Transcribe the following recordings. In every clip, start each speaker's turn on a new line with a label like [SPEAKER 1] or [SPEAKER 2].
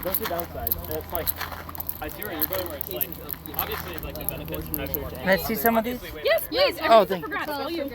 [SPEAKER 1] Those are downsides. And it's like, I see where you're going, where it's like, obviously, like, the benefits of having more.
[SPEAKER 2] Can I see some of these?
[SPEAKER 3] Yes, please.
[SPEAKER 2] Oh, thank you.
[SPEAKER 3] All you.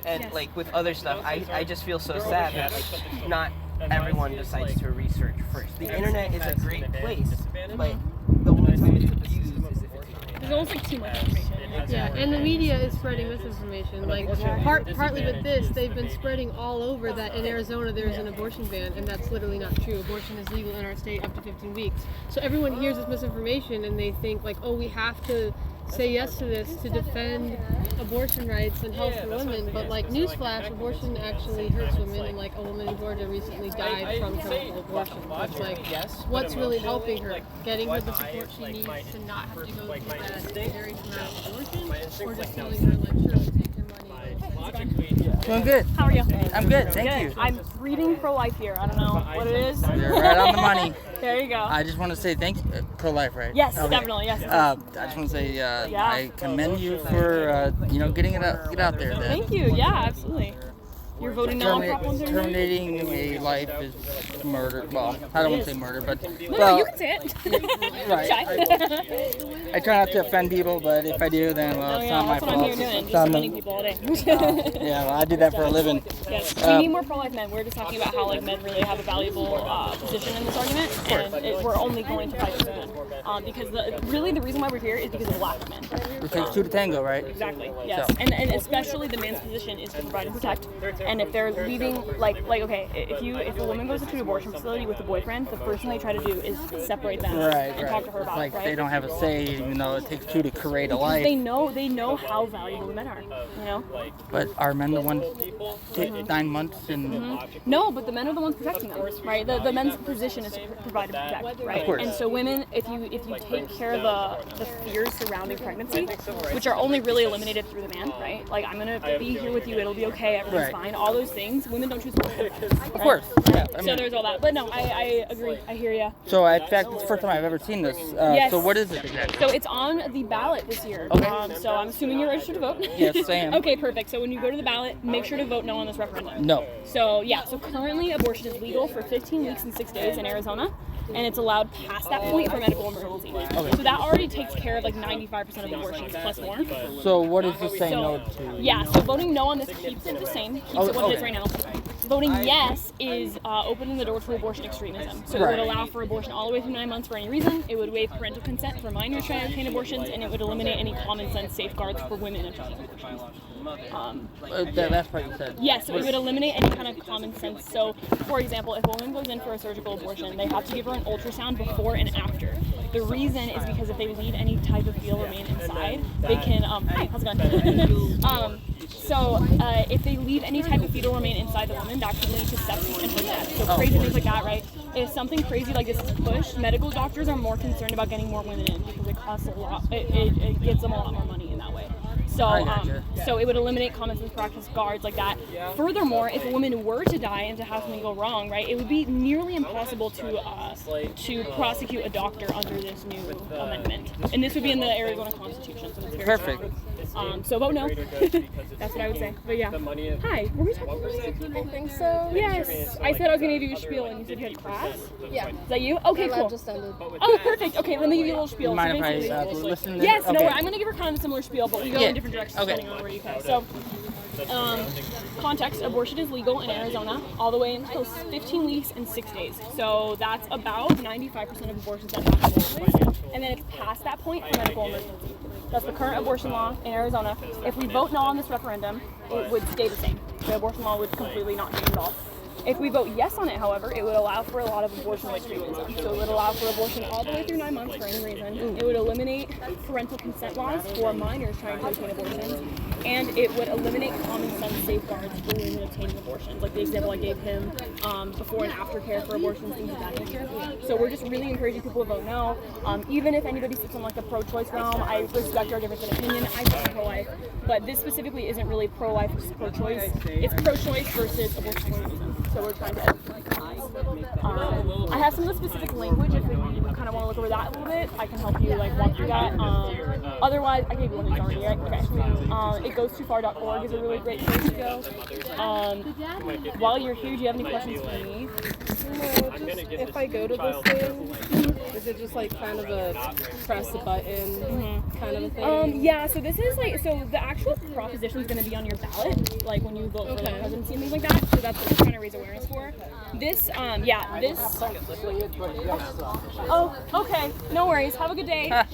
[SPEAKER 4] And like with other stuff, I just feel so sad that like, not everyone decides to research first. The internet is a great place, but the only time it's abused is if it's
[SPEAKER 3] There's almost like too much information.
[SPEAKER 5] Yeah, and the media is spreading misinformation. Like, partly with this, they've been spreading all over that in Arizona there's an abortion ban, and that's literally not true. Abortion is legal in our state up to 15 weeks. So everyone hears this misinformation and they think, like, oh, we have to say yes to this to defend abortion rights and health for women. But, like, newsflash, abortion actually hurts women, and, like, a woman in Georgia recently died from chemical abortion. It's like, what's really helping her? Getting her the support she needs to not have to go through that very traumatic abortion, or just telling her, like, sure, we'll take your money.
[SPEAKER 2] Doing good.
[SPEAKER 3] How are you?
[SPEAKER 2] I'm good, thank you.
[SPEAKER 3] I'm reading pro-life here. I don't know what it is.
[SPEAKER 2] You're right on the money.
[SPEAKER 3] There you go.
[SPEAKER 2] I just want to say thank you. Pro-life, right?
[SPEAKER 3] Yes,
[SPEAKER 2] Okay.
[SPEAKER 3] definitely, yes.
[SPEAKER 2] I just want to say I commend you for getting it out, get out there. That
[SPEAKER 3] Thank you. Yeah, absolutely. You're voting no on Prop 139?
[SPEAKER 2] terminating a life is murder. Well, I don't want to say murder, but
[SPEAKER 3] No, you can say it.
[SPEAKER 2] Right. I try not to offend people, but if I do, then well, it's not my
[SPEAKER 3] that's what
[SPEAKER 2] fault.
[SPEAKER 3] I'm here doing,
[SPEAKER 2] It's
[SPEAKER 3] just
[SPEAKER 2] not
[SPEAKER 3] offending
[SPEAKER 2] my-
[SPEAKER 3] people all day.
[SPEAKER 2] Yeah, well, I do that for a living.
[SPEAKER 3] Yes. We need more pro-life men. We're just talking about how like men really have a valuable position in this argument, and we're only going to fight for men. Because really the reason why we're here is because of the lack of men.
[SPEAKER 2] It takes two to tango, right?
[SPEAKER 3] Exactly. Yes.
[SPEAKER 2] So.
[SPEAKER 3] And especially the man's position is to provide and protect. And if they're leaving, like okay, if a woman goes into an abortion facility with a boyfriend, the first thing they try to do is separate them and talk to her about
[SPEAKER 2] like
[SPEAKER 3] it. Right?
[SPEAKER 2] they don't have a say, even though it takes two to create a life.
[SPEAKER 3] They know how valuable men are. You know.
[SPEAKER 2] But are men the ones take 9 months and?
[SPEAKER 3] No, but the men are the ones protecting them, right? The men's position is to provide and protect, right?
[SPEAKER 2] Of course.
[SPEAKER 3] And so women, if you take care of the fears surrounding pregnancy, which are only really eliminated through the man, right? Like, I'm gonna be here with you, it'll be okay, everything's fine. All those things, women don't choose abortion.
[SPEAKER 2] Of course. Yeah. I
[SPEAKER 3] So
[SPEAKER 2] mean,
[SPEAKER 3] there's all that. But no, I agree. I hear ya.
[SPEAKER 2] so in fact, it's the first time I've ever seen this.
[SPEAKER 3] Yes.
[SPEAKER 2] So what is it exactly?
[SPEAKER 3] So it's on the ballot this year.
[SPEAKER 2] Okay.
[SPEAKER 3] So I'm assuming you're registered to vote.
[SPEAKER 2] Yes, I am.
[SPEAKER 3] Okay, perfect. So when you go to the ballot, make sure to vote no on this referendum.
[SPEAKER 2] No.
[SPEAKER 3] So yeah, so currently abortion is legal for 15 weeks and 6 days in Arizona, and it's allowed past that point for medical emergency. So that already takes care of like 95% of abortions plus more.
[SPEAKER 2] So what is this saying no to?
[SPEAKER 3] Yeah, so voting no on this keeps it the same, keeps it what it is right now. Voting yes is opening the door to abortion extremism. So it would allow for abortion all the way through 9 months for any reason. It would waive parental consent for minors trying to obtain abortions, and it would eliminate any common sense safeguards for women obtaining abortions.
[SPEAKER 2] That last part you said.
[SPEAKER 3] Yes, so it would eliminate any kind of common sense. So, for example, if a woman goes in for a surgical abortion, they have to give her an ultrasound before and after. The reason is because if they leave any type of fetal remain inside, they can. Hi, how's it going? If they leave any type of fetal remain inside the woman, that can lead to sepsis and her death. So crazy things like that, right? If something crazy like this is pushed, medical doctors are more concerned about getting more women in because it costs a lot. It gives them a lot more money in that way. So it would eliminate common sense practice guards like that. Furthermore, if a woman were to die and to have something go wrong, right, it would be nearly impossible to prosecute a doctor under this new amendment. And this would be in the Arizona Constitution. So it's very
[SPEAKER 2] Perfect.
[SPEAKER 3] strong. So vote no. That's what I would say. But yeah. Hi, were we talking about this?
[SPEAKER 5] I think so.
[SPEAKER 3] Yes. I said I was going to give you a spiel and you said you had class?
[SPEAKER 5] Yeah.
[SPEAKER 3] Is that you? Okay, cool.
[SPEAKER 5] just ended.
[SPEAKER 3] Oh, perfect. Okay, let me give you a little spiel.
[SPEAKER 2] Mind
[SPEAKER 3] So
[SPEAKER 2] if
[SPEAKER 3] basically-
[SPEAKER 2] I listen to
[SPEAKER 3] Yes,
[SPEAKER 2] this?
[SPEAKER 3] no,
[SPEAKER 2] Okay.
[SPEAKER 3] I'm going to give her kind of a similar spiel, but we go in different directions depending on where you go. So, context, abortion is legal in Arizona all the way until 15 weeks and 6 days. So that's about 95% of abortions that happen. And then it's past that point for medical emergency. That's the current abortion law in Arizona. If we vote no on this referendum, it would stay the same. The abortion law would completely not change at all. If we vote yes on it, however, it would allow for a lot of abortion extremism. So it would allow for abortion all the way through 9 months for any reason. It would eliminate parental consent laws for minors trying to obtain abortions. And it would eliminate common sense safeguards for women obtaining abortions, like the example I gave him, before and after care for abortions, things of that nature. So we're just really encouraging people to vote no. Even if anybody sits on like the pro-choice realm, I respect our difference in opinion. I vote pro-life, but this specifically isn't really pro-life versus pro-choice. It's pro-choice versus abortion extremism. So we're trying to. I have some of the specific language. If you kind of want to look over that a little bit, I can help you like walk through that. Otherwise, I gave you one of these already, right? Okay. It goes too far.org is a really great place to go. details. While you're here, do you have any questions for me?
[SPEAKER 6] If I go to this thing, is it just like kind of a press a button kind of a thing?
[SPEAKER 3] Yeah, so this is like, so the actual proposition is going to be on your ballot, like when you vote for the presidency and things like that. So that's what we're trying to raise awareness for. This, yeah, this. Oh, okay, no worries. Have a good day. That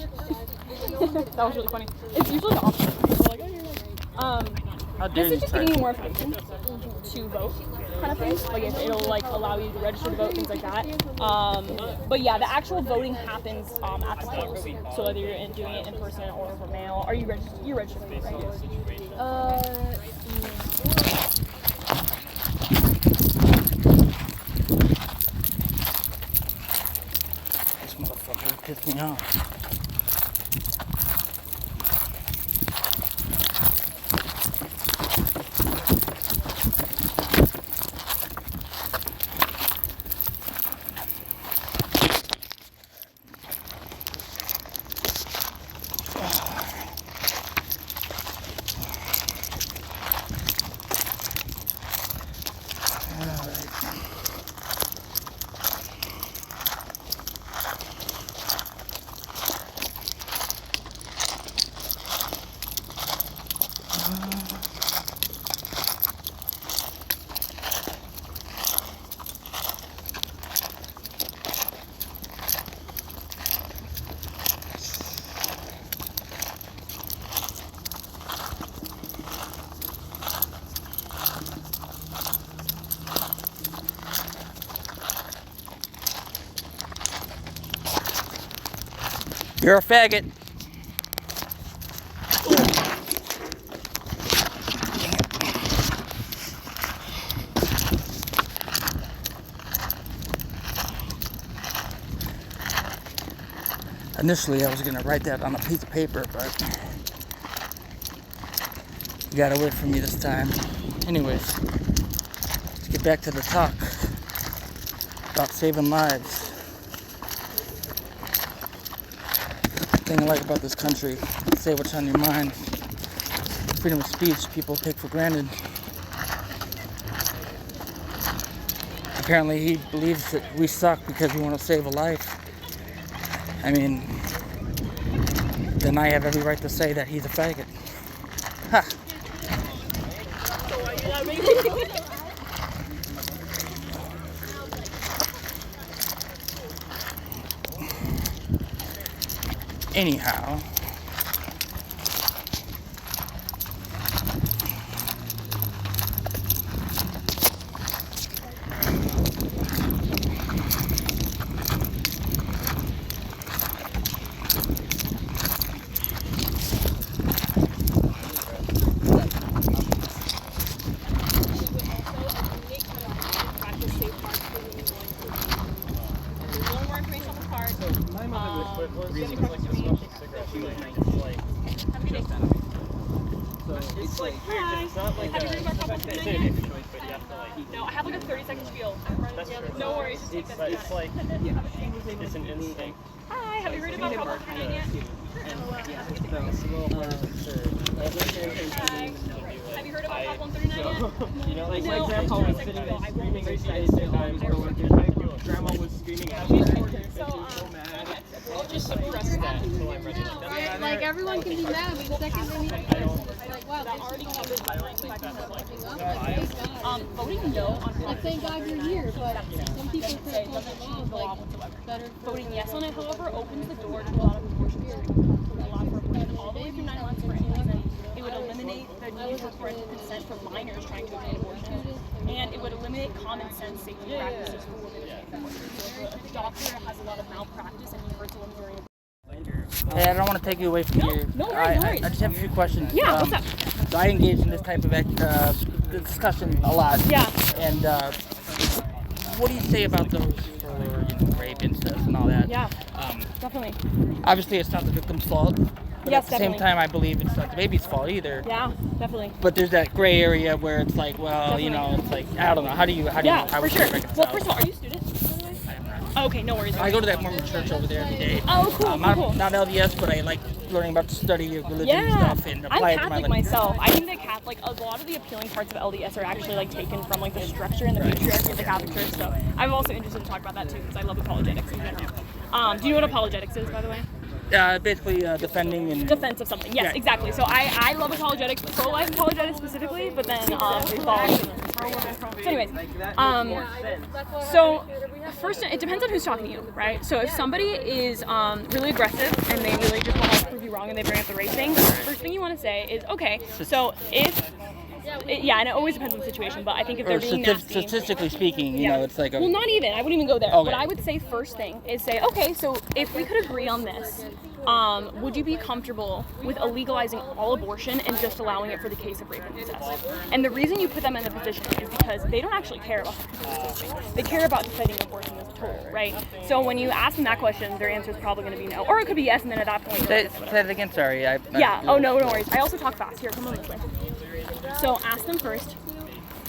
[SPEAKER 3] was really funny. It's usually the opposite. People are like, oh, you're like, this is just giving you more information to vote, kind of thing. Like it'll like allow you to register to vote, things like that. But yeah, the actual voting happens at the polls. So whether you're doing it in person or over mail, are you registered? You're registered, right?
[SPEAKER 2] This motherfucker pissed me off. You're a faggot. Initially, I was going to write that on a piece of paper, but you got away from me this time. Anyways, let's get back to the talk about saving lives. The thing I like about this country, say what's on your mind. Freedom of speech, people take for granted. Apparently, he believes that we suck because we want to save a life. I mean, then I have every right to say that he's a faggot. Ha! Anyhow,
[SPEAKER 3] It's like weird because it's not like have you heard of our couple thing yet?
[SPEAKER 1] But you have to like.
[SPEAKER 3] No, I have like a 30-second spiel.
[SPEAKER 1] That's true.
[SPEAKER 3] No worries, just take that.
[SPEAKER 1] It's like it's an instinct.
[SPEAKER 3] Hi, have you heard about couple thing yet? Hi. Have you heard about couple 39 yet?
[SPEAKER 1] You know, like
[SPEAKER 3] No,
[SPEAKER 1] my grandpa was sitting there screaming and grandma was screaming at me.
[SPEAKER 3] So,
[SPEAKER 1] I'll just suppress that until I'm ready.
[SPEAKER 5] Like everyone can be mad, but the second they need to like, wow,
[SPEAKER 3] that already covers
[SPEAKER 5] like, thank God.
[SPEAKER 3] voting no on
[SPEAKER 5] Like, thank God you're here, but some people
[SPEAKER 3] say
[SPEAKER 5] could
[SPEAKER 3] doesn't change the law whatsoever.
[SPEAKER 5] better.
[SPEAKER 3] Voting yes on it, however, opens the door to a lot of abortion all the way through 9 months for any reason. It would eliminate the need for parental consent for minors trying to obtain abortion, and it would eliminate common sense safety practices for women. If a doctor has a lot of malpractice and he hurts a woman during
[SPEAKER 2] hey, I don't want to take you away from you.
[SPEAKER 3] No worries.
[SPEAKER 2] I just have a few questions.
[SPEAKER 3] Yeah, what's up?
[SPEAKER 2] So I engage in this type of discussion a lot.
[SPEAKER 3] Yeah.
[SPEAKER 2] And what do you say about those for rape, incest, and all that?
[SPEAKER 3] Yeah, definitely.
[SPEAKER 2] Obviously, it's not the victim's fault. But
[SPEAKER 3] Yes,
[SPEAKER 2] at the same
[SPEAKER 3] definitely.
[SPEAKER 2] time, I believe it's not the baby's fault either.
[SPEAKER 3] Yeah, definitely.
[SPEAKER 2] But there's that gray area where it's like, well, you know, it's like, I don't know. How do you
[SPEAKER 3] Yeah,
[SPEAKER 2] how
[SPEAKER 3] for
[SPEAKER 2] would you
[SPEAKER 3] sure.
[SPEAKER 2] reconcile?
[SPEAKER 3] Well, first of all, are you a student, by the way?
[SPEAKER 2] I am not.
[SPEAKER 3] Oh, okay, no worries.
[SPEAKER 2] I go to that Mormon church over there every day.
[SPEAKER 3] Oh, cool, cool.
[SPEAKER 2] Not LDS, but I like learning about to study your religion and
[SPEAKER 3] Yeah,
[SPEAKER 2] stuff and
[SPEAKER 3] I'm
[SPEAKER 2] apply it to my
[SPEAKER 3] Catholic
[SPEAKER 2] life.
[SPEAKER 3] myself. I think that like a lot of the appealing parts of LDS are actually like taken from like the structure and the patriarchy of the Catholic Church. So I'm also interested to talk about that too because I love apologetics in general. Do you know what apologetics is, by the way?
[SPEAKER 2] Basically defending and
[SPEAKER 3] Defense of something. Yes,
[SPEAKER 2] Yeah.
[SPEAKER 3] exactly. So I love apologetics, pro-life apologetics specifically, but then Catholicism. So anyways, so first it depends on who's talking to you, right? So if somebody is really aggressive and they really just want to prove you wrong and they bring up the race thing, the first thing you want to say is, okay, so if and it always depends on the situation, but I think if they're being nasty,
[SPEAKER 2] statistically speaking, you know, it's like a...
[SPEAKER 3] well, not even. I wouldn't even go there.
[SPEAKER 2] Okay.
[SPEAKER 3] What I would say first thing is say, okay, so if we could agree on this, would you be comfortable with illegalizing all abortion and just allowing it for the case of rape and incest? And the reason you put them in the position is because they don't actually care about the They care about defending abortion as a tool, right? So when you ask them that question, their answer is probably going to be no. Or it could be yes, and then at that point...
[SPEAKER 2] Say it again, sorry.
[SPEAKER 3] No worries. I also talk fast. Here, come on this way. So ask them first.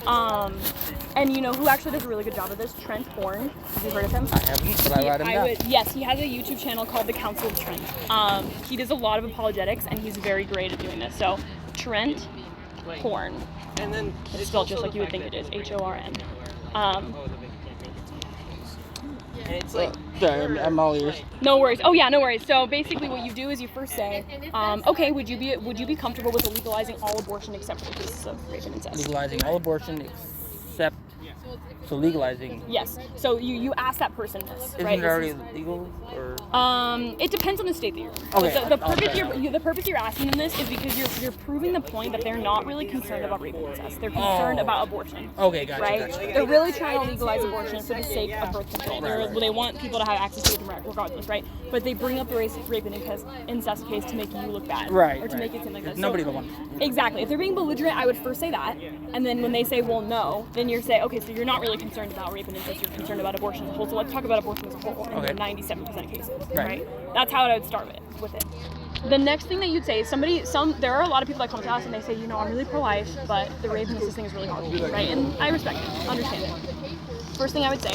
[SPEAKER 3] And you know who actually does a really good job of this? Trent Horn. Have you heard of him?
[SPEAKER 2] I haven't, but I write him down.
[SPEAKER 3] Yes, he has a YouTube channel called The Council of Trent. He does a lot of apologetics, and he's very great at doing this. So Trent Horn.
[SPEAKER 4] And then
[SPEAKER 3] It's spelled just like you would think it is, Horn.
[SPEAKER 4] and it's like
[SPEAKER 2] Sorry, I'm all ears.
[SPEAKER 3] No worries. Oh yeah, no worries. So basically, what you do is you first say, okay, would you be comfortable with legalizing all abortion except for cases of rape and incest?
[SPEAKER 2] Legalizing all abortion except... So legalizing...
[SPEAKER 3] Yes. So you ask that person this,
[SPEAKER 2] Isn't
[SPEAKER 3] right?
[SPEAKER 2] it already legal? Or...
[SPEAKER 3] It depends on the state that you're in.
[SPEAKER 2] Okay.
[SPEAKER 3] So the purpose you're asking them this is because you're proving the point that they're not really concerned about rape and incest. They're concerned about abortion.
[SPEAKER 2] Okay, gotcha,
[SPEAKER 3] Right?
[SPEAKER 2] gotcha.
[SPEAKER 3] They're really trying to legalize abortion for the sake of birth control. They want people to have access to it regardless, right? But they bring up the rape and incest case to make you look bad.
[SPEAKER 2] Right.
[SPEAKER 3] Or to make it seem like this.
[SPEAKER 2] Nobody will want.
[SPEAKER 3] Exactly. If they're being belligerent, I would first say that. And then when they say, well, no, then you're saying, okay, so you're not really concerned about rape and incest, you're concerned about abortion as a whole. So let's talk about abortion as a whole in 97% of cases, right? That's how I would start with it. The next thing that you'd say is there are a lot of people that come to us and they say, you know, I'm really pro-life, but the rape and incest thing is really hard, right? And I respect it, understand it. First thing I would say,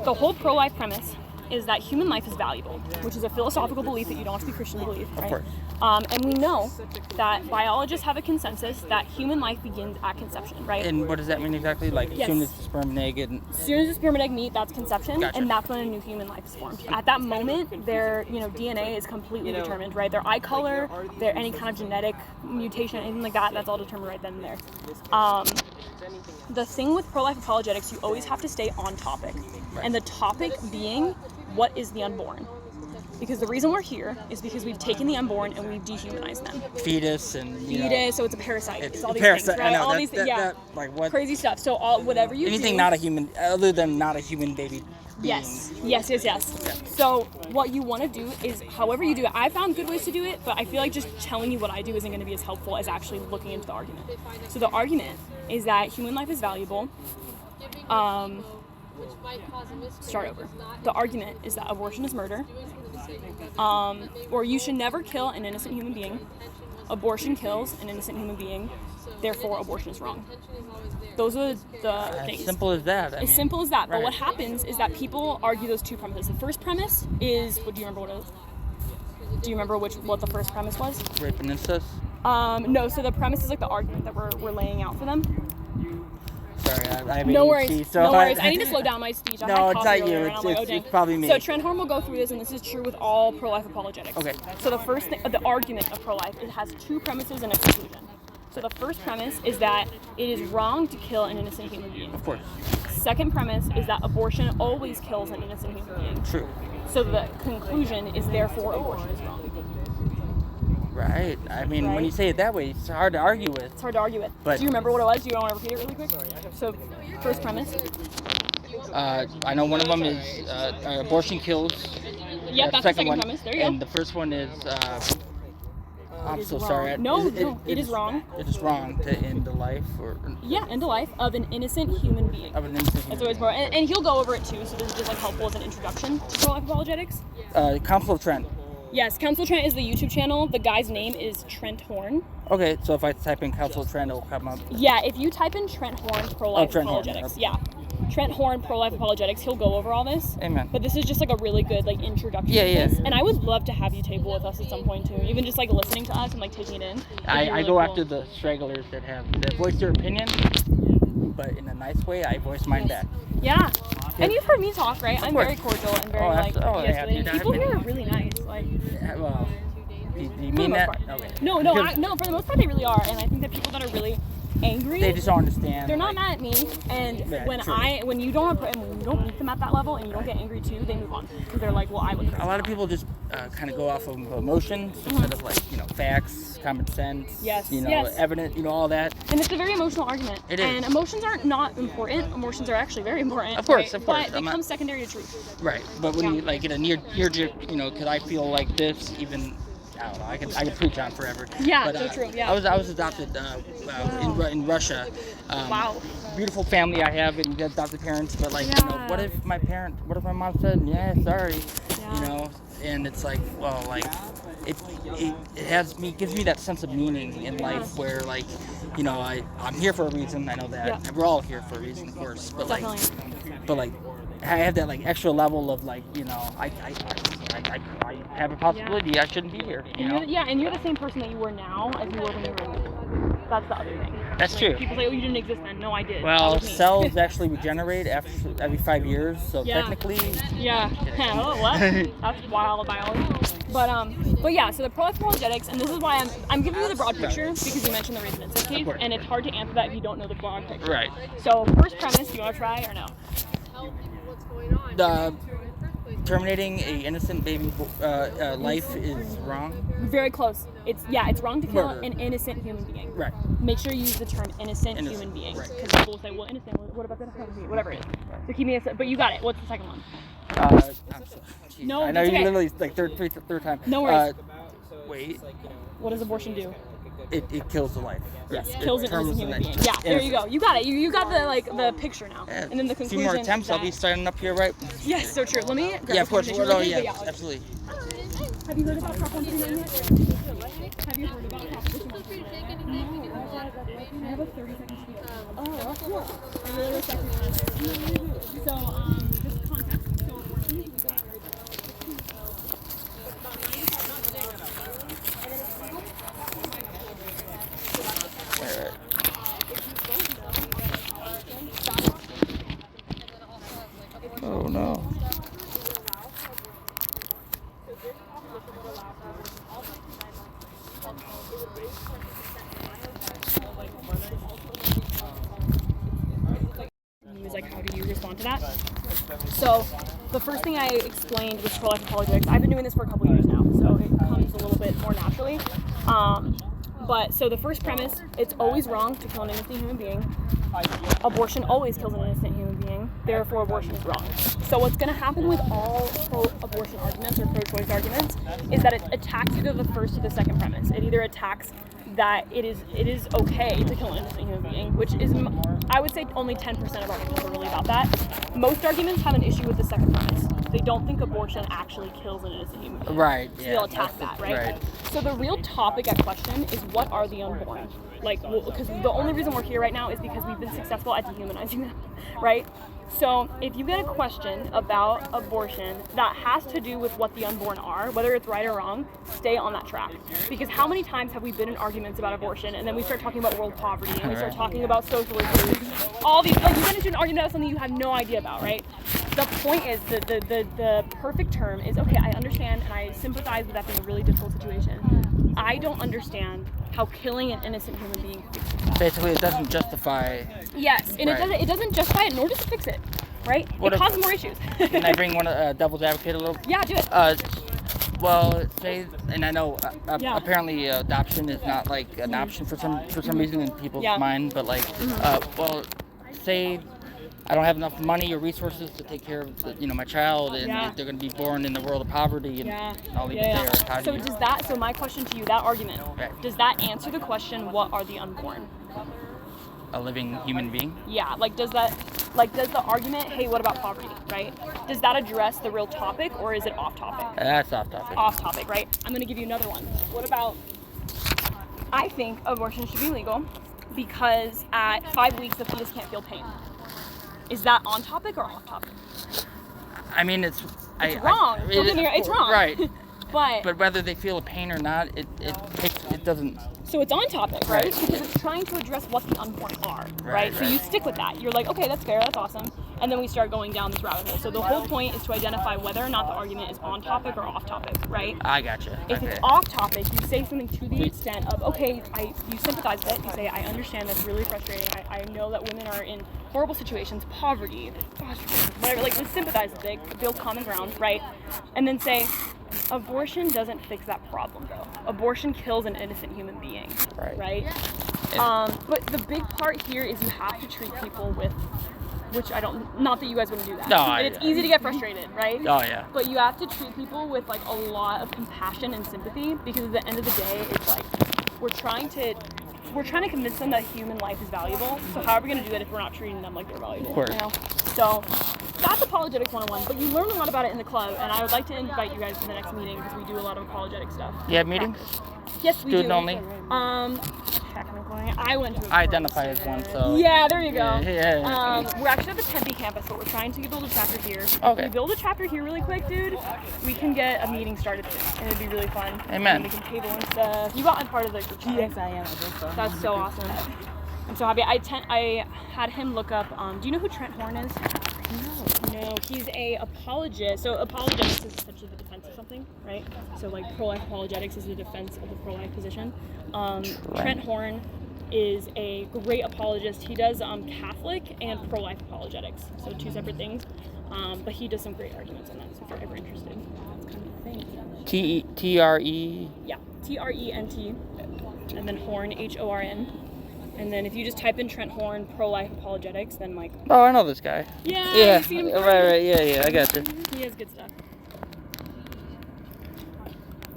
[SPEAKER 3] the whole pro-life premise is that human life is valuable, which is a philosophical belief that you don't have to be Christian to believe, right? Of course. And we know that biologists have a consensus that human life begins at conception, right?
[SPEAKER 2] And what does that mean exactly? Like as soon as the sperm and egg and...
[SPEAKER 3] As soon as the sperm and egg meet, that's conception,
[SPEAKER 2] Gotcha.
[SPEAKER 3] and that's when a new human life is formed. At that moment, their DNA is completely determined, right? Their eye color, their any kind of genetic mutation, anything like that, that's all determined right then and there. The thing with pro-life apologetics, you always have to stay on topic, and the topic being, what is the unborn? Because the reason we're here is because we've taken the unborn and we've dehumanized them.
[SPEAKER 2] Fetus and
[SPEAKER 3] So it's a parasite. It's all these
[SPEAKER 2] parasite.
[SPEAKER 3] things, right?
[SPEAKER 2] I know,
[SPEAKER 3] all these things,
[SPEAKER 2] like what?
[SPEAKER 3] crazy stuff. So whatever you
[SPEAKER 2] Anything
[SPEAKER 3] do,
[SPEAKER 2] not a human, other than not a human baby.
[SPEAKER 3] Yes. So what you want to do is, however you do it, I found good ways to do it, but I feel like just telling you what I do isn't going to be as helpful as actually looking into the argument. So the argument is that human life is valuable. Start over. The argument is that abortion is murder. Or you should never kill an innocent human being. Abortion kills an innocent human being. Therefore, abortion is wrong. Those are the things.
[SPEAKER 2] As simple as that.
[SPEAKER 3] As simple as that. But what happens is that people argue those two premises. The first premise is, do you remember what it was? Do you remember what the first premise was?
[SPEAKER 2] Rape and incest?
[SPEAKER 3] No, so the premise is like the argument that we're laying out for them.
[SPEAKER 2] Sorry, I have
[SPEAKER 3] No worries.
[SPEAKER 2] ADHD, so
[SPEAKER 3] no worries. I need to slow down my speech. I
[SPEAKER 2] No,
[SPEAKER 3] had
[SPEAKER 2] it's
[SPEAKER 3] coffee
[SPEAKER 2] not you.
[SPEAKER 3] earlier, and I'm like,
[SPEAKER 2] It's probably me.
[SPEAKER 3] So Trent Horn will go through this, and this is true with all pro-life apologetics.
[SPEAKER 2] Okay.
[SPEAKER 3] So the first thing, the argument of pro-life, it has two premises and a conclusion. So the first premise is that it is wrong to kill an innocent human being.
[SPEAKER 2] Of course.
[SPEAKER 3] Second premise is that abortion always kills an innocent human being.
[SPEAKER 2] True.
[SPEAKER 3] So the conclusion is therefore abortion is wrong.
[SPEAKER 2] Right. I mean, when you say it that way, it's hard to argue with.
[SPEAKER 3] It's hard to argue with.
[SPEAKER 2] But
[SPEAKER 3] do you remember what it was? Do you want to repeat it really quick? So first premise.
[SPEAKER 2] I know one of them is abortion kills.
[SPEAKER 3] Yep, that's the second
[SPEAKER 2] one.
[SPEAKER 3] premise. There you go.
[SPEAKER 2] And the first one is I'm so sorry.
[SPEAKER 3] No, it is wrong.
[SPEAKER 2] It is wrong to end the life
[SPEAKER 3] end the life of an innocent human being.
[SPEAKER 2] Of an innocent human
[SPEAKER 3] That's always more, and he'll go over it too. So this is just like helpful as an introduction to pro-life apologetics.
[SPEAKER 2] Council of Trent.
[SPEAKER 3] Yes, Council of Trent is the YouTube channel. The guy's name is Trent Horn.
[SPEAKER 2] Okay, so if I type in Council of Trent, it will come up.
[SPEAKER 3] Yeah, if you type in Trent Horn pro-life
[SPEAKER 2] Trent Horn,
[SPEAKER 3] apologetics,
[SPEAKER 2] okay.
[SPEAKER 3] yeah. Trent Horn, Pro-Life Apologetics, he'll go over all this.
[SPEAKER 2] Amen.
[SPEAKER 3] But this is just like a really good like introduction to this. And I would love to have you table with us at some point too. Even just like listening to us and like taking it in.
[SPEAKER 2] I
[SPEAKER 3] really
[SPEAKER 2] go
[SPEAKER 3] cool.
[SPEAKER 2] after the stragglers that voice their opinion, but in a nice way. I voice mine back.
[SPEAKER 3] Yeah. And you've heard me talk, right? I'm very cordial and very de-escalating. People here are really nice. Like,
[SPEAKER 2] well, do you mean that? Okay.
[SPEAKER 3] No, for the most part they really are. And I think that people that are really angry,
[SPEAKER 2] they just don't understand.
[SPEAKER 3] They're not mad at me, and when you don't meet them at that level and you don't get angry too, they move on because they're like, well, I would.
[SPEAKER 2] A lot of people just kind of go off of emotions instead of like facts, common sense, evidence, all that.
[SPEAKER 3] And it's a very emotional argument.
[SPEAKER 2] It is.
[SPEAKER 3] And emotions aren't not important. Emotions are actually very important.
[SPEAKER 2] Of course.
[SPEAKER 3] But they come secondary to truth.
[SPEAKER 2] Right. But when you like get a near, because I feel like this even. I don't know. I could preach on forever.
[SPEAKER 3] Yeah,
[SPEAKER 2] but,
[SPEAKER 3] so true. Yeah.
[SPEAKER 2] I was adopted in Russia.
[SPEAKER 3] Wow.
[SPEAKER 2] Beautiful family I have and adopted parents, but like what if my mom said sorry, and it's like it gives me that sense of meaning in life where like I'm here for a reason. I know that we're all here for a reason, of course, but like I have that like extra level of like I have a possibility I shouldn't be here.
[SPEAKER 3] And you're the same person that you were now as you were when you were in school. That's the other thing.
[SPEAKER 2] That's true.
[SPEAKER 3] People say, oh, you didn't exist then. No, I did.
[SPEAKER 2] Well, cells actually regenerate every 5 years, so technically.
[SPEAKER 3] Yeah. Oh, what? That's wild biology. But yeah. So the pro-life apologetics, and this is why I'm giving you the broad picture because you mentioned the resonance case, and it's hard to answer that if you don't know the broad picture.
[SPEAKER 2] Right.
[SPEAKER 3] So first premise, do you want to try or no?
[SPEAKER 2] Terminating a innocent baby life is wrong.
[SPEAKER 3] Very close. It's wrong to kill an innocent human being.
[SPEAKER 2] Right.
[SPEAKER 3] Make sure you use the term innocent human being because people will say, well, innocent. What about that? Whatever it is. So keep me. But you got it. What's the second one?
[SPEAKER 2] I'm sorry.
[SPEAKER 3] No,
[SPEAKER 2] I know you literally like third time.
[SPEAKER 3] No worries.
[SPEAKER 2] Wait.
[SPEAKER 3] What does abortion do?
[SPEAKER 2] It kills the life.
[SPEAKER 3] Yes, kills an innocent human being. Yeah, there you go. You got it. You got the picture now.
[SPEAKER 2] Yeah,
[SPEAKER 3] and then the conclusion.
[SPEAKER 2] A few more attempts, I'll be signing up here, right?
[SPEAKER 3] Yes, so true. Let me.
[SPEAKER 2] Yeah, of course. Absolutely.
[SPEAKER 3] Have you heard about Prop 139 yet? Have you heard about Prop 139? No. I have a 30-second speech. Oh, cool. I really respect you. So, just context. So, abortion.
[SPEAKER 2] Oh no.
[SPEAKER 3] He was like, how do you respond to that? So the first thing I explained was pro-life apologetics. I've been doing this for a couple years now, so it comes a little bit more naturally. But so the first premise, it's always wrong to kill an innocent human being. Abortion always kills an innocent human being, therefore abortion is wrong. So what's going to happen with all pro-abortion arguments or pro-choice arguments is that it attacks either the first or the second premise. It either attacks that it is okay to kill an innocent human being, which is, I would say, only 10% of arguments are really about that. Most arguments have an issue with the second premise. They don't think abortion actually kills an innocent human being.
[SPEAKER 2] Right.
[SPEAKER 3] So they'll attack that, right? So the real topic at question is, what are the unborn? Like, because the only reason we're here right now is because we've been successful at dehumanizing them, right? So if you get a question about abortion that has to do with what the unborn are, whether it's right or wrong, stay on that track. Because how many times have we been in arguments about abortion and then we start talking about world poverty and we start talking about social issues, all these, like, you get into an argument about something you have no idea about, right? The point is, the perfect term is, okay, I understand and I sympathize with that being a really difficult situation. I don't understand how killing an innocent human being fixes that.
[SPEAKER 2] Basically, it doesn't justify.
[SPEAKER 3] Yes, and it doesn't justify it, nor does it fix it, right? It causes more issues.
[SPEAKER 2] Can I bring one devil's advocate a little?
[SPEAKER 3] Yeah, do it.
[SPEAKER 2] Well, say, and I know apparently adoption is not like an option for some reason in people's mind, but like, well, say I don't have enough money or resources to take care of my child, and they're going to be born in the world of poverty, and I'll leave it there.
[SPEAKER 3] So does that? So my question to you, that argument, does that answer the question? What are the unborn?
[SPEAKER 2] A living human being.
[SPEAKER 3] Yeah, does the argument, hey, what about poverty, right? Does that address the real topic, or is it off topic?
[SPEAKER 2] That's off topic.
[SPEAKER 3] Off topic, right? I'm going to give you another one. What about? I think abortion should be legal because at 5 weeks the fetus can't feel pain. Is that on topic or off topic?
[SPEAKER 2] I mean, it's
[SPEAKER 3] wrong. Don't get me wrong, it's wrong.
[SPEAKER 2] Right.
[SPEAKER 3] But
[SPEAKER 2] whether they feel a pain or not, it doesn't.
[SPEAKER 3] So it's on topic, right?
[SPEAKER 2] Right.
[SPEAKER 3] Because it's trying to address what the unborn are, right? So you stick with that. You're like, okay, that's fair, that's awesome. And then we start going down this rabbit hole. So the whole point is to identify whether or not the argument is on topic or off topic, right?
[SPEAKER 2] I gotcha.
[SPEAKER 3] If it's off topic, you say something to the extent of, okay, you sympathize with it. You say, I understand that's really frustrating. I know that women are in horrible situations, poverty, foster care, whatever. Like, let's sympathize with it, build common ground, right? And then say, abortion doesn't fix that problem, though. Abortion kills an innocent human being, right? But the big part here is you have to treat people with, which not that you guys wouldn't do that.
[SPEAKER 2] No,
[SPEAKER 3] it's easy to get frustrated, right?
[SPEAKER 2] Oh, yeah.
[SPEAKER 3] But you have to treat people with like a lot of compassion and sympathy, because at the end of the day, it's like we're trying to convince them that human life is valuable. So how are we going to do that if we're not treating them like they're valuable?
[SPEAKER 2] Of course.
[SPEAKER 3] You know? So that's Apologetics 101, but you learn a lot about it in the club, and I would like to invite you guys to the next meeting because we do a lot of apologetic stuff.
[SPEAKER 2] You have meetings?
[SPEAKER 3] Yes, we
[SPEAKER 2] Student
[SPEAKER 3] do.
[SPEAKER 2] only?
[SPEAKER 3] Technically, I went to.
[SPEAKER 2] I identify as one, so.
[SPEAKER 3] Yeah, there you go.
[SPEAKER 2] Yeah.
[SPEAKER 3] We're actually at the Tempe campus, but we're trying to build a chapter here.
[SPEAKER 2] Okay.
[SPEAKER 3] If we build a chapter here really quick, dude, we can get a meeting started, and it'd be really fun.
[SPEAKER 2] Amen.
[SPEAKER 3] And we can table and stuff. You got in part of the group chat.
[SPEAKER 6] Yes, I am. I think so.
[SPEAKER 3] That's so awesome. I'm so happy. I had him look up. Do you know who Trent Horn is? No, he's a apologist. So apologetics is essentially the defense of something, right? So like pro-life apologetics is the defense of the pro-life position. Trent Horn is a great apologist. He does Catholic and pro-life apologetics, so two separate things. But he does some great arguments on that. So if you're ever interested, that's kind of the thing.
[SPEAKER 2] T-R-E?
[SPEAKER 3] Yeah, T-R-E-N-T, and then Horn, H-O-R-N. And then if you just type in Trent Horn pro-life apologetics, then like.
[SPEAKER 2] Oh, I know this guy.
[SPEAKER 3] Yeah. You've seen him before?
[SPEAKER 2] Right. Yeah. I got you.
[SPEAKER 3] He has good stuff.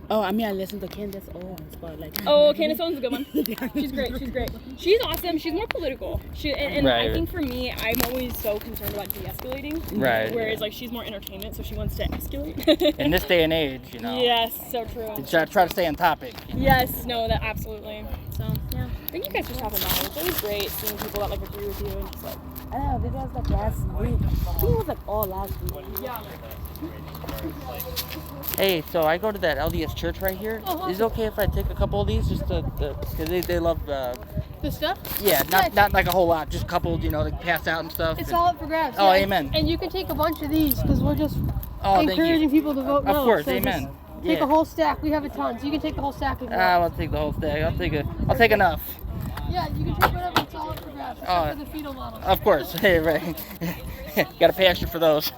[SPEAKER 6] Oh, I mean, I listened to Candace Owens, but like.
[SPEAKER 3] Oh, Candace Owens is a good one. She's great. She's awesome. She's more political. And I think for me, I'm always so concerned about de-escalating.
[SPEAKER 2] Right.
[SPEAKER 3] Whereas like she's more entertainment, so she wants to escalate.
[SPEAKER 2] In this day and age, you know.
[SPEAKER 3] Yes, so true.
[SPEAKER 2] You try to stay on topic.
[SPEAKER 3] Yes, no, that absolutely. So yeah, thank you guys for stopping by. It's always great seeing people that like agree with you and just like.
[SPEAKER 6] I don't know, this was like last week. I think it was like all last week.
[SPEAKER 3] Yeah.
[SPEAKER 2] Hey, so I go to that LDS church right here. Is it okay if I take a couple of these, just because they love
[SPEAKER 5] The stuff?
[SPEAKER 2] Yeah, not like a whole lot, just a couple, to pass out and stuff.
[SPEAKER 5] It's all up for grabs.
[SPEAKER 2] Oh,
[SPEAKER 5] yeah.
[SPEAKER 2] amen.
[SPEAKER 5] And you can take a bunch of these because we're just
[SPEAKER 2] thank
[SPEAKER 5] encouraging
[SPEAKER 2] you.
[SPEAKER 5] people to vote no.
[SPEAKER 2] Of course,
[SPEAKER 5] so
[SPEAKER 2] amen.
[SPEAKER 5] Take a whole stack. We have a ton, so you can take the whole stack if you want.
[SPEAKER 2] I'll take the whole stack. I'll take enough.
[SPEAKER 5] Yeah, you can take whatever. It's all up for grabs. Except for the fetal model.
[SPEAKER 2] Of course. Hey, right. Got to pay extra for those.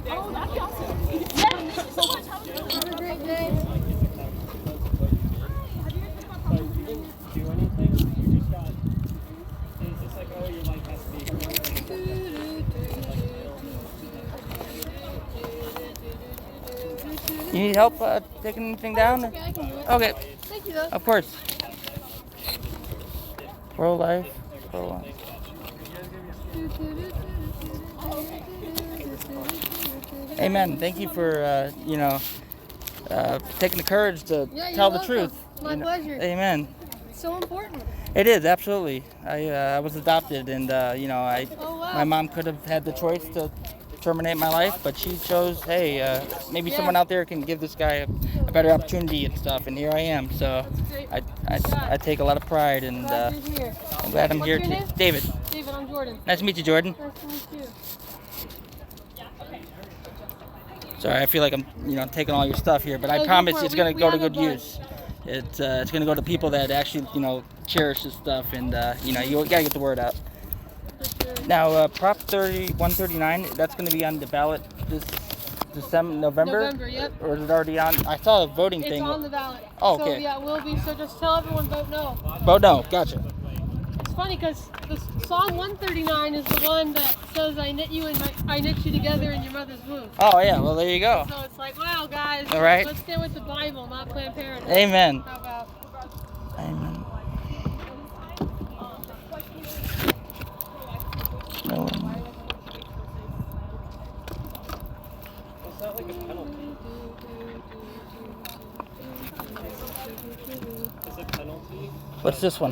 [SPEAKER 3] Oh, that'd be awesome. Yeah, thank you so much.
[SPEAKER 5] Have a great day.
[SPEAKER 1] So you didn't do anything? You just got. It's just like, oh, your life has to be.
[SPEAKER 2] You need help taking anything down?
[SPEAKER 5] Okay, I can do it.
[SPEAKER 2] Okay.
[SPEAKER 5] Thank you, though.
[SPEAKER 2] Of course. Pro-life. Amen. Thank you for, taking the courage to tell the truth.
[SPEAKER 5] My pleasure.
[SPEAKER 2] Amen.
[SPEAKER 5] It's so important.
[SPEAKER 2] It is, absolutely. I was adopted, and,
[SPEAKER 5] wow.
[SPEAKER 2] my mom could have had the choice to terminate my life, but she chose, hey, maybe someone out there can give this guy a better opportunity and stuff, and here I am. So I take a lot of pride, and
[SPEAKER 5] Glad you're here.
[SPEAKER 2] I'm glad I'm here
[SPEAKER 5] What's your
[SPEAKER 2] too.
[SPEAKER 5] name?
[SPEAKER 2] David.
[SPEAKER 5] David, I'm Jordan.
[SPEAKER 2] Nice to meet you, Jordan.
[SPEAKER 5] Nice to meet you.
[SPEAKER 2] Sorry, I feel like I'm, taking all your stuff here, but I
[SPEAKER 5] go
[SPEAKER 2] promise
[SPEAKER 5] for it.
[SPEAKER 2] it's going to
[SPEAKER 5] We
[SPEAKER 2] go to
[SPEAKER 5] have a
[SPEAKER 2] good
[SPEAKER 5] bunch.
[SPEAKER 2] use. It's going to go to people that actually, cherish this stuff, and, you got to get the word out. Now, Prop 139, that's going to be on the ballot this November?
[SPEAKER 5] November, yep.
[SPEAKER 2] Or is it already on? I saw a voting
[SPEAKER 5] It's
[SPEAKER 2] thing.
[SPEAKER 5] on the ballot.
[SPEAKER 2] Oh,
[SPEAKER 5] So,
[SPEAKER 2] okay.
[SPEAKER 5] yeah, it will be. So just tell everyone vote no.
[SPEAKER 2] Vote no, gotcha.
[SPEAKER 5] It's funny because the Psalm 139 is the one that says, I knit you together in your mother's womb.
[SPEAKER 2] Oh, yeah, well, there you go.
[SPEAKER 5] So it's like, wow, guys,
[SPEAKER 2] All right.
[SPEAKER 5] let's stay with the Bible, not Planned Parenthood.
[SPEAKER 2] Amen.
[SPEAKER 5] How about?
[SPEAKER 2] Amen. No.
[SPEAKER 1] It's not like a penalty. Is it
[SPEAKER 2] What's this one?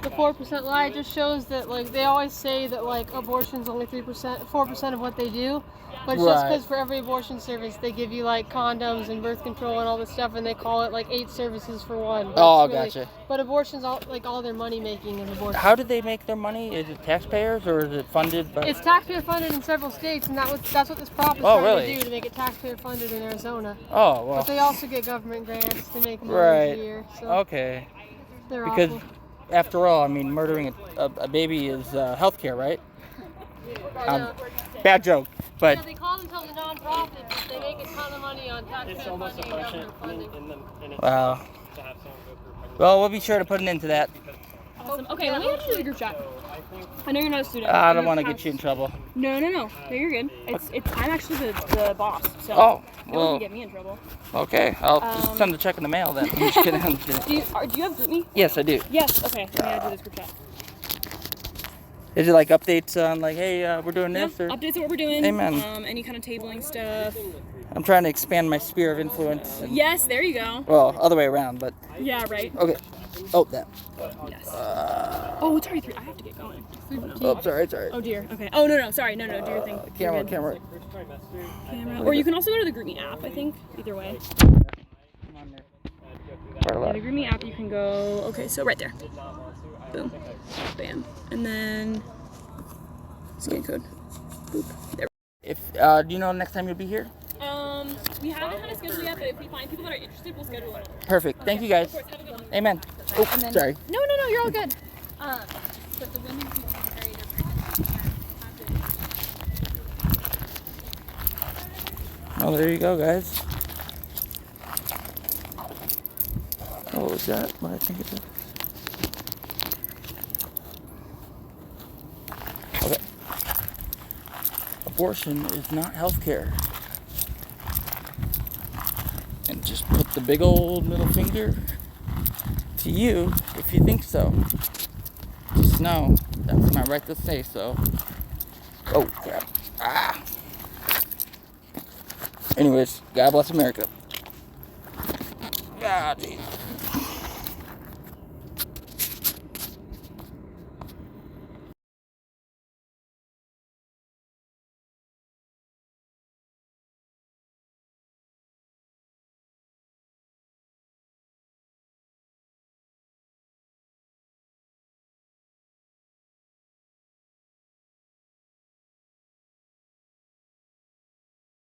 [SPEAKER 5] The 4% lie just shows that, like, they always say that, like, abortion's only 4% of what they do. But it's just because for every abortion service, they give you, like, condoms and birth control and all this stuff, and they call it, like, 8 services for one.
[SPEAKER 2] Oh, gotcha.
[SPEAKER 5] But abortion's all their money making is abortion.
[SPEAKER 2] How do they make their money? Is it taxpayers or is it funded by...
[SPEAKER 5] It's taxpayer funded in several states, and that's what this prop is trying to do, to make it taxpayer funded in Arizona.
[SPEAKER 2] Oh, well.
[SPEAKER 5] But they also get government grants to make millions a year. So
[SPEAKER 2] Okay.
[SPEAKER 5] they're
[SPEAKER 2] Because,
[SPEAKER 5] awful.
[SPEAKER 2] after all, I mean, murdering a baby is healthcare, right? Bad joke, but...
[SPEAKER 5] Yeah, they call themselves a non-profit, but they make a ton of money on taxpayer
[SPEAKER 1] It's almost
[SPEAKER 5] funding
[SPEAKER 1] a
[SPEAKER 5] and
[SPEAKER 1] question
[SPEAKER 5] government funding.
[SPEAKER 1] in it
[SPEAKER 2] Wow.
[SPEAKER 1] to have someone go through.
[SPEAKER 2] Well, we'll be sure to put an end to that.
[SPEAKER 3] Awesome. Okay, let me add you to the group chat. I know you're not a student.
[SPEAKER 2] I don't want to get you in trouble.
[SPEAKER 3] No, you're good. I'm actually the boss, so
[SPEAKER 2] Oh,
[SPEAKER 3] no one
[SPEAKER 2] well,
[SPEAKER 3] can get me in trouble.
[SPEAKER 2] Okay. I'll just send a check in the mail then. I'm just kidding. I'm just kidding.
[SPEAKER 3] Do you have GroupMe?
[SPEAKER 2] Yes, I do.
[SPEAKER 3] Yes. Okay. Let me add you to this group chat.
[SPEAKER 2] Is it like updates on like, hey, we're doing this? Or?
[SPEAKER 3] Updates on what we're doing.
[SPEAKER 2] Amen.
[SPEAKER 3] Any kind of tabling stuff.
[SPEAKER 2] I'm trying to expand my sphere of influence. And,
[SPEAKER 3] Yes, there you go.
[SPEAKER 2] well, other way around, but...
[SPEAKER 3] Yeah, right.
[SPEAKER 2] Okay. Oh, that.
[SPEAKER 3] Yes. Oh, it's already 3. I have to get going.
[SPEAKER 2] Oh, sorry.
[SPEAKER 3] Oh dear. Okay. Oh no. Sorry. No. Do your thing. You're
[SPEAKER 2] Camera.
[SPEAKER 3] good. Or you can also go to the GroupMe app. I think either way. Yeah, the GroupMe app. You can go. Okay, so right there. Boom. Bam. And then scan code. Boop. There.
[SPEAKER 2] If do you know next time you'll be here?
[SPEAKER 3] We haven't had a schedule yet, but if we find people that are interested, we'll schedule it.
[SPEAKER 2] Perfect. Thank you guys.
[SPEAKER 3] Of course. Have a good one.
[SPEAKER 2] Amen. Oh,
[SPEAKER 3] And then,
[SPEAKER 2] sorry.
[SPEAKER 3] No. You're all good.
[SPEAKER 7] But the women who carry their pregnancy have
[SPEAKER 2] Oh, there you go, guys. What was that? What I think it is? Okay. Abortion is not healthcare. And just put the big old middle finger to you if you think so. Just know that's my right to say so. Oh, crap. Ah. Anyways, God bless America. God, geez.